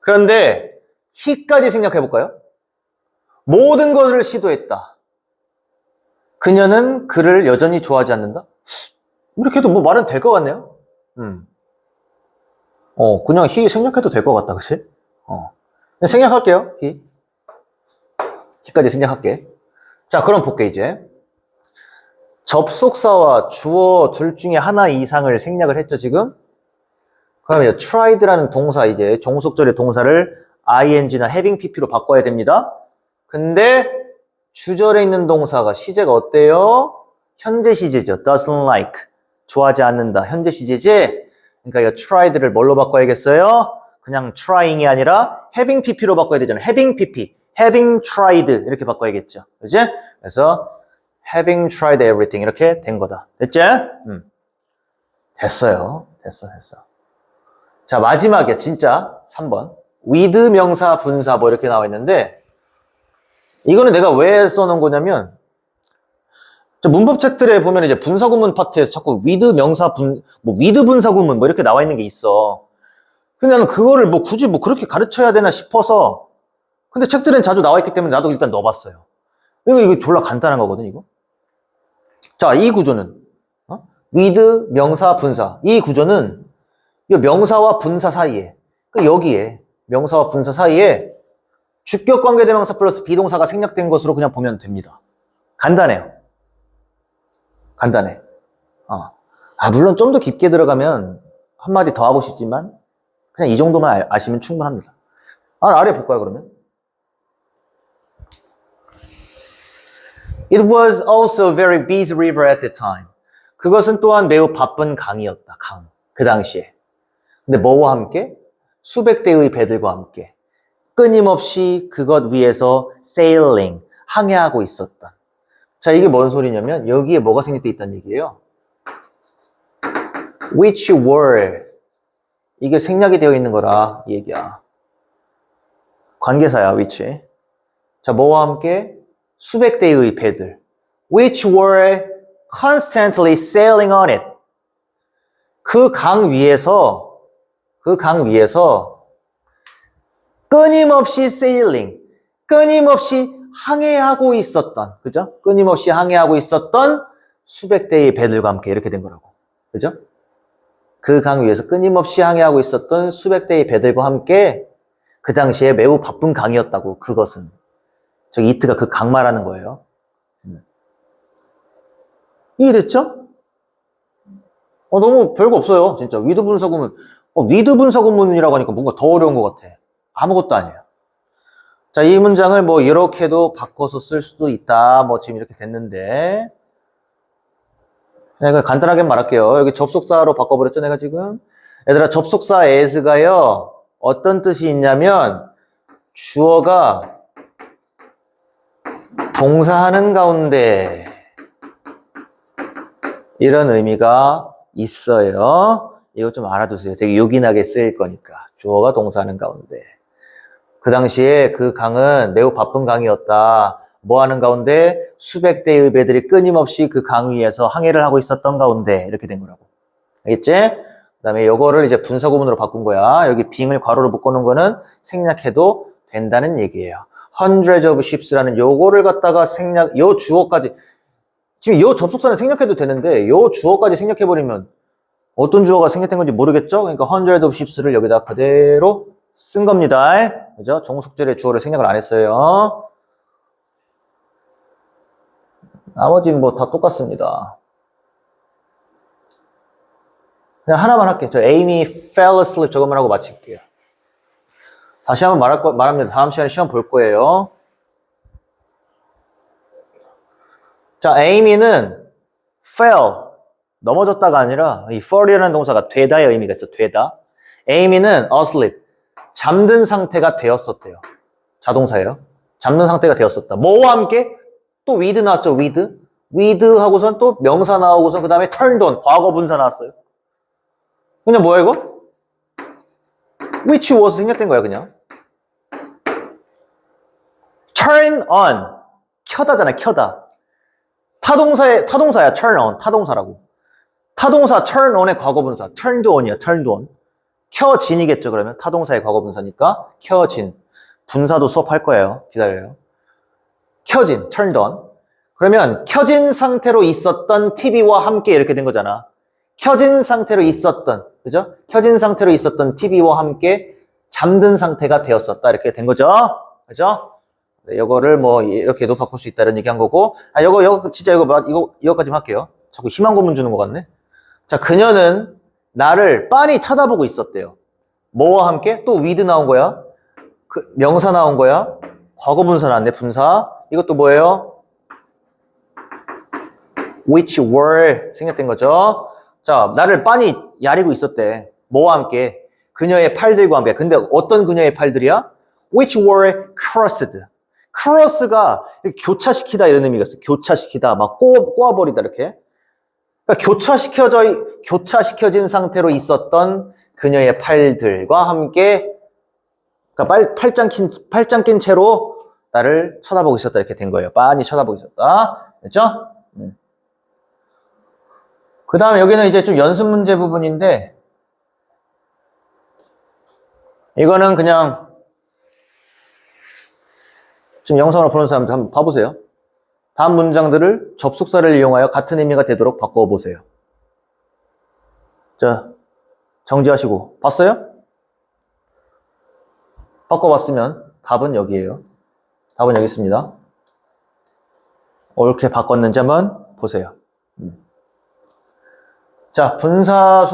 그런데 he까지 생략해볼까요? 모든 것을 시도했다. 그녀는 그를 여전히 좋아하지 않는다? 이렇게 해도 뭐 말은 될 것 같네요. 그냥 he 생략해도 될 것 같다. 그치? 그냥 생략할게요. he까지 생략할게. 자, 그럼 볼게 이제. 접속사와 주어 둘 중에 하나 이상을 생략을 했죠, 지금? 그럼 이제 tried라는 동사, 이제 종속절의 동사를 ing나 having pp로 바꿔야 됩니다. 근데 주절에 있는 동사가 시제가 어때요? 현재 시제죠. doesn't like. 좋아하지 않는다. 현재 시제지? 그러니까 이 tried를 뭘로 바꿔야겠어요? 그냥 trying이 아니라 having pp로 바꿔야 되잖아요. having pp. having tried. 이렇게 바꿔야겠죠. 그지? 그래서 having tried everything 이렇게 된 거다. 됐지? 됐어요. 됐어. 자, 마지막에 진짜 3번. with 명사, 분사 뭐 이렇게 나와 있는데 이거는 내가 왜 써놓은 거냐면 문법책들에 보면 이제 분사구문 파트에서 자꾸 with 명사, with 분사구문 뭐 이렇게 나와 있는 게 있어. 근데 나는 그거를 뭐 굳이 뭐 그렇게 가르쳐야 되나 싶어서 근데 책들은 자주 나와 있기 때문에 나도 일단 넣어봤어요. 이거 졸라 간단한 거거든, 이거. 자, 이 구조는 with 명사, 분사. 이 구조는 이 명사와 분사 사이에, 여기에 명사와 분사 사이에 주격 관계대명사 플러스 비동사가 생략된 것으로 그냥 보면 됩니다. 간단해요. 간단해. 물론 좀 더 깊게 들어가면 한마디 더 하고 싶지만 그냥 이 정도만 아시면 충분합니다. 아래 볼까요, 그러면? It was also a very busy river at the time. 그것은 또한 매우 바쁜 강이었다. 강. 그 당시에. 근데 뭐와 함께? 수백 대의 배들과 함께. 끊임없이 그것 위에서 sailing, 항해하고 있었다. 자, 이게 뭔 소리냐면 여기에 뭐가 생략돼 있다는 얘기예요. Which were. 이게 생략이 되어 있는 거라 이 얘기야. 관계사야, which. 자, 뭐와 함께? 수백 대의 배들. Which were constantly sailing on it. 그 강 위에서 끊임없이 sailing, 끊임없이 항해하고 있었던, 그죠? 끊임없이 항해하고 있었던 수백 대의 배들과 함께 이렇게 된 거라고. 그죠? 그 강 위에서 끊임없이 항해하고 있었던 수백 대의 배들과 함께 그 당시에 매우 바쁜 강이었다고, 그것은. 저기 이트가 그 강 말하는 거예요. 이해됐죠? 너무 별거 없어요, 진짜. 위드 분사구문. 위드 분사구문이라고 하니까 뭔가 더 어려운 것 같아. 아무것도 아니에요. 자, 이 문장을 뭐 이렇게도 바꿔서 쓸 수도 있다. 뭐 지금 이렇게 됐는데. 내가 간단하게 말할게요. 여기 접속사로 바꿔버렸죠, 내가 지금. 얘들아, 접속사 as가요. 어떤 뜻이 있냐면 주어가 동사하는 가운데 이런 의미가 있어요. 이거 좀 알아두세요. 되게 요긴하게 쓰일 거니까. 주어가 동사하는 가운데. 그 당시에 그 강은 매우 바쁜 강이었다. 뭐 하는 가운데? 수백 대의 배들이 끊임없이 그 강 위에서 항해를 하고 있었던 가운데. 이렇게 된 거라고. 알겠지? 그 다음에 요거를 이제 분사구문으로 바꾼 거야. 여기 빙을 괄호로 묶어놓은 거는 생략해도 된다는 얘기예요. hundreds of ships라는 요거를 갖다가 요 주어까지. 지금 요 접속사는 생략해도 되는데 요 주어까지 생략해버리면 어떤 주어가 생략된 건지 모르겠죠? 그러니까 hundreds of ships를 여기다 그대로 쓴 겁니다. 그죠? 종속절의 주어를 생략을 안 했어요. 나머지는 뭐 다 똑같습니다. 그냥 하나만 할게요. 저 Amy fell asleep 저것만 하고 마칠게요. 다시 한번 말합니다. 다음 시간에 시험 볼 거예요. 자, Amy는 fell, 넘어졌다가 아니라 이 fall이라는 동사가 되다의 의미가 있어. 되다. Amy는 asleep, 잠든 상태가 되었었대요. 자동사예요. 잠든 상태가 되었었다. 뭐와 함께? 또 with 나왔죠. with 하고선 또 명사 나오고선 그 다음에 turned on, 과거 분사 나왔어요. 그냥 뭐야 이거? which was 생략된 거야 그냥. turn on, 켜다잖아. 켜다. 타동사야. turn on, 타동사라고. 타동사 turn on의 과거분사. turned on이야. turned on. 켜진이겠죠. 그러면 타동사의 과거분사니까 켜진. 분사도 수업할 거예요. 기다려요. 켜진, turned on. 그러면 켜진 상태로 있었던 TV와 함께 이렇게 된 거잖아. 켜진 상태로 있었던, 그죠? 켜진 상태로 있었던 TV와 함께 잠든 상태가 되었었다. 이렇게 된 거죠. 그죠? 네, 이거를 뭐 이렇게도 바꿀 수 있다는 얘기 한 거고. 이거 진짜 이거까지만 할게요. 자꾸 희망 고문 주는 것 같네. 자, 그녀는 나를 빤히 쳐다보고 있었대요. 뭐와 함께? 또 with 나온 거야. 그 명사 나온 거야. 과거분사 나왔네. 분사. 이것도 뭐예요? which were 생략된 거죠. 자, 나를 빤히 야리고 있었대. 뭐와 함께? 그녀의 팔들과 함께. 근데 어떤 그녀의 팔들이야? which were crossed. cross가 교차시키다 이런 의미가 있어. 교차시키다, 막 꼬아버리다 이렇게. 그러니까 교차시켜진 상태로 있었던 그녀의 팔들과 함께, 그러니까 팔짱 낀 채로 나를 쳐다보고 있었다 이렇게 된 거예요. 빤히 쳐다보고 있었다. 됐죠? 그 다음에 여기는 이제 좀 연습 문제 부분인데, 이거는 그냥 지금 영상으로 보는 사람들 한번 봐보세요. 다음 문장들을 접속사를 이용하여 같은 의미가 되도록 바꿔보세요. 자, 정지하시고. 봤어요? 바꿔봤으면 답은 여기에요. 답은 여기 있습니다. 옳게 바꿨는지 한번 보세요. 자, 분사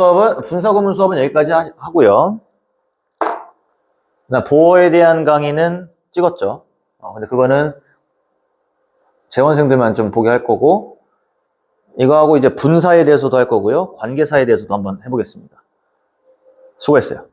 구문 수업은 여기까지 하고요. 보어에 대한 강의는 찍었죠. 근데 그거는 재원생들만 좀 보게 할 거고, 이거하고 이제 분사에 대해서도 할 거고요. 관계사에 대해서도 한번 해보겠습니다. 수고했어요.